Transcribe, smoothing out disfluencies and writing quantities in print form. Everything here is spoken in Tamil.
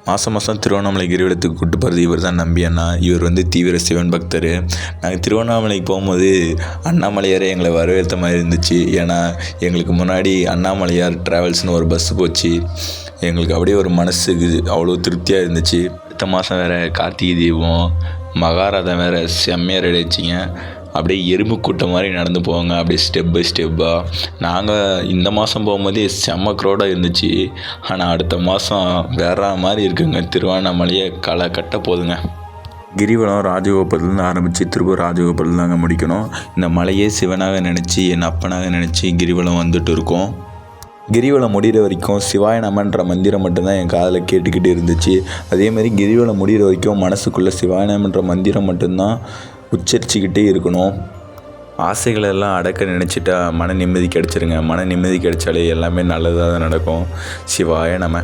மாதம் மாதம் திருவண்ணாமலை கிரிவலத்துக்கு கூப்பிட்டு போகிறது இவர் தான் நம்பி அண்ணா. இவர் வந்து தீவிர சிவன் பக்தர். நாங்கள் திருவண்ணாமலைக்கு போகும்போது அண்ணாமலையாரே எங்களை வரவேற்ற மாதிரி இருந்துச்சு. ஏன்னா எங்களுக்கு முன்னாடி அண்ணாமலையார் ட்ராவல்ஸ்னு ஒரு பஸ்ஸு போச்சு. எங்களுக்கு அப்படியே ஒரு மனசுக்கு அவ்வளோ திருப்தியாக இருந்துச்சு. அடுத்த மாதம் வேறு கார்த்திகை தீபம், மகாரதம் வேறு செம்மையாக ரெடி ஆச்சுங்க. அப்படியே எறும்பு கூட்டம் மாதிரி நடந்து போவாங்க, அப்படியே ஸ்டெப் பை ஸ்டெப்பாக. நாங்கள் இந்த மாதம் போகும்போதே செம்ம க்ரௌடாக இருந்துச்சு. ஆனால் அடுத்த மாதம் வேற மாதிரி இருக்குங்க. திருவண்ணாமலையை களை கட்ட போகுதுங்க. கிரிவலம் ராஜகோபுரத்துலேருந்து ஆரம்பித்து திருப்பூர் ராஜகோபுரத்தில் தாங்க முடிக்கணும். இந்த மலையே சிவனாக நினச்சி என் அப்பனாக நினச்சி கிரிவலம் வந்துட்டு இருக்கோம். கிரிவலம் முடிகிற வரைக்கும் சிவாய நமன்ற மந்திரம் மட்டும்தான் என் காதில் கேட்டுக்கிட்டு இருந்துச்சு. அதேமாதிரி கிரிவலம் முடிகிற வரைக்கும் மனசுக்குள்ளே சிவாய நமன்ற மந்திரம் மட்டும்தான் உச்சரிச்சுக்கிட்டே இருக்கணும். ஆசைகளெல்லாம் அடக்க நினச்சிட்டா மன நிம்மதி கிடச்சிருங்க. மன நிம்மதி கிடைச்சாலே எல்லாமே நல்லதாக தான் நடக்கும். சிவாய நம.